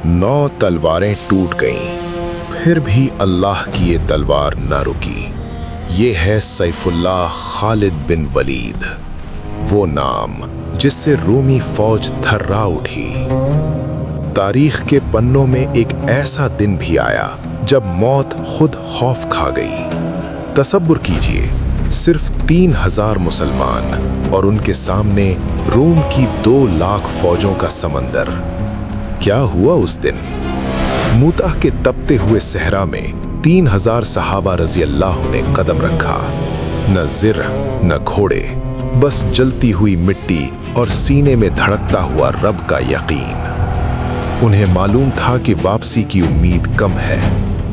9 तलवारें टूट गईं, फिर भी अल्लाह की ये तलवार न रुकी। ये है सैफुल्लाह खालिद बिन वलीद, वो नाम जिससे रूमी फौज थर्रा उठी। तारीख के पन्नों में एक ऐसा दिन भी आया जब मौत खुद खौफ खा गई। तसब्बुर कीजिए, सिर्फ 3000 मुसलमान और उनके सामने रोम की 2 लाख फौजों का समंदर। क्या हुआ उस दिन? मूता के तपते हुए सहरा में 3000 सहाबा रजी अल्लाह ने कदम रखा। न जिर न घोड़े, बस जलती हुई मिट्टी और सीने में धड़कता हुआ रब का यकीन। उन्हें मालूम था कि वापसी की उम्मीद कम है,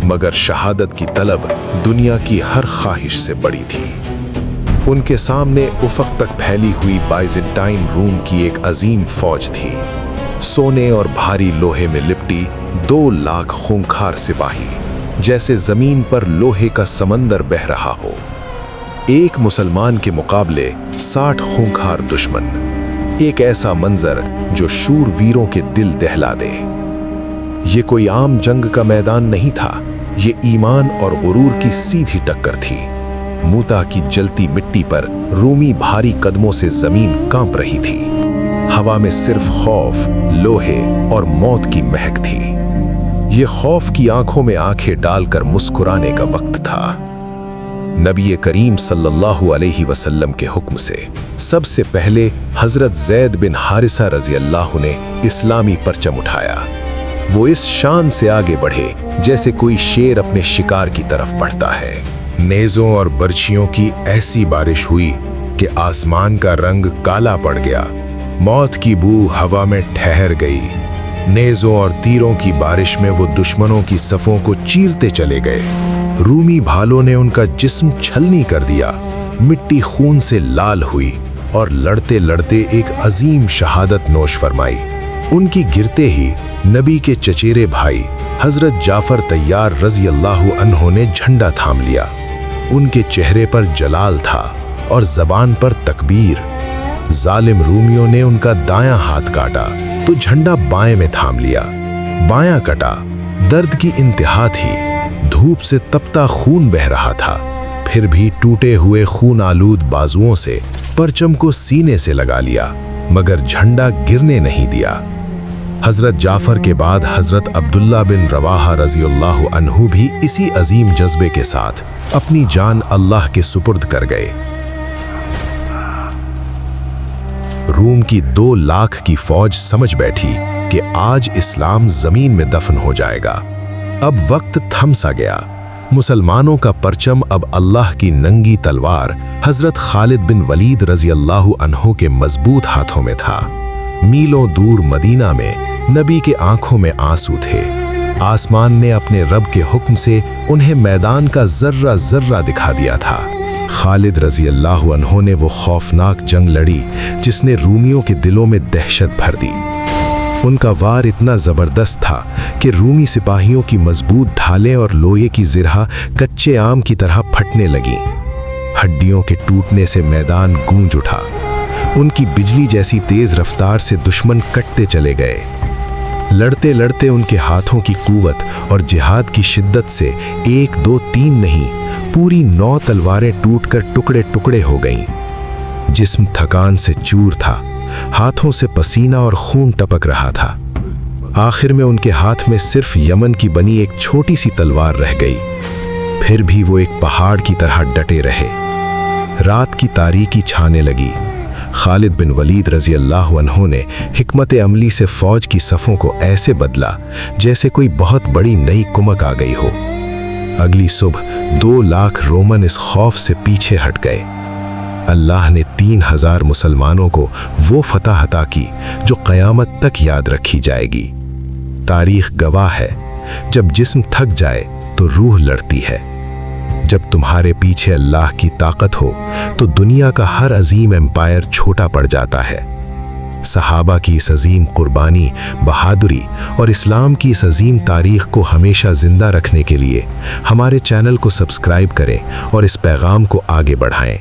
मगर शहादत की तलब दुनिया की हर ख्वाहिश से बड़ी थी। उनके सामने उफक तक फैली हुई बाइजेंटाइन रूम की एक अजीम फौज थी, सोने और भारी लोहे में लिपटी 2 लाख खूंखार सिपाही, जैसे जमीन पर लोहे का समंदर बह रहा हो। एक मुसलमान के मुकाबले 60 खूंखार दुश्मन। एक ऐसा मंजर जो शूरवीरों के दिल दहला दे। ये कोई आम जंग का मैदान नहीं था, ये ईमान और गुरूर की सीधी टक्कर थी। मूता की जलती मिट्टी पर रूमी भारी कदमों से जमीन कांप रही थी। हवा में सिर्फ खौफ, लोहे और मौत की महक थी। ये खौफ की आंखों में आंखें डालकर मुस्कुराने का वक्त था। नबी करीम सल्लल्लाहु अलैहि वसल्लम के हुक्म से सबसे पहले हजरत ज़ैद बिन हारिसा रजी अल्लाह ने इस्लामी परचम उठाया। वो इस शान से आगे बढ़े जैसे कोई शेर अपने शिकार की तरफ बढ़ता है। नेज़ों और बर्छियों की ऐसी बारिश हुई कि आसमान का रंग काला पड़ गया। मौत की बू हवा में ठहर गई। नेज़ों और तीरों की बारिश में वो दुश्मनों की सफ़ों को चीरते चले गए। रूमी भालों ने उनका जिस्म छलनी कर दिया। मिट्टी खून से लाल हुई और लड़ते लड़ते एक अजीम शहादत नोश फरमाई। उनकी गिरते ही नबी के चचेरे भाई हजरत जाफर तैयार रजी अल्लाह अन्हो ने झंडा थाम लिया। उनके चेहरे पर जलाल था और जबान पर तकबीर। जालिम रूमियों ने उनका दायां हाथ काटा तो झंडा बाएं में थाम लिया। बायां कटा, दर्द की इंतहा थी। धूप से तपता खून बह रहा था, फिर भी टूटे हुए खून आलूद बाजुओं से परचम को सीने से लगा लिया, मगर झंडा गिरने नहीं दिया। हजरत जाफर के बाद हजरत अब्दुल्ला बिन रवाहा रज़ियल्लाहु अन्हु भी इसी अजीम जज्बे के साथ अपनी जान अल्लाह के सुपुर्द कर गए। रूम की 2 लाख की फौज समझ बैठी कि आज इस्लाम जमीन में दफन हो जाएगा। अब वक्त थम सा गया। मुसलमानों का परचम अब अल्लाह की नंगी तलवार हजरत खालिद बिन वलीद रजी अल्लाह अन्हो के मजबूत हाथों में था। मीलों दूर मदीना में नबी के आंखों में आंसू थे। आसमान ने अपने रब के हुक्म से उन्हें मैदान का जर्रा जर्रा दिखा दिया था। खालिद रजी अल्लाह अन्हो ने वो खौफनाक जंग लड़ी जिसने रूमियों के दिलों में दहशत भर दी। उनका वार इतना जबरदस्त था कि रूमी सिपाहियों की मजबूत ढालें और लोहे की जिरहा कच्चे आम की तरह फटने लगी। हड्डियों के टूटने से मैदान गूंज उठा। उनकी बिजली जैसी तेज रफ्तार से दुश्मन कटते चले गए। लड़ते लड़ते उनके हाथों की कुव्वत और जिहाद की शिद्दत से 1, 2, 3 नहीं, पूरी 9 तलवारें टूटकर टुकड़े टुकड़े हो गईं। जिस्म थकान से चूर था, हाथों से पसीना और खून टपक रहा था। आखिर में उनके हाथ में सिर्फ यमन की बनी एक छोटी सी तलवार रह गई। फिर भी वो एक पहाड़ की तरह डटे रहे। रात की तारीकी छाने लगी। खालिद बिन वलीद रजी अल्लाह अन्हो ने हिकमत अमली से फौज की सफ़ों को ऐसे बदला जैसे कोई बहुत बड़ी नई कुमक आ गई हो। अगली सुबह 2 लाख रोमन इस खौफ से पीछे हट गए। अल्लाह ने 3000 मुसलमानों को वो फतह अता की जो क़यामत तक याद रखी जाएगी। तारीख गवाह है, जब जिस्म थक जाए तो रूह लड़ती है। जब तुम्हारे पीछे अल्लाह की ताकत हो तो दुनिया का हर अजीम एम्पायर छोटा पड़ जाता है। सहाबा की इस अजीम कुर्बानी, बहादुरी और इस्लाम की इस अजीम तारीख को हमेशा जिंदा रखने के लिए हमारे चैनल को सब्सक्राइब करें और इस पैगाम को आगे बढ़ाएं।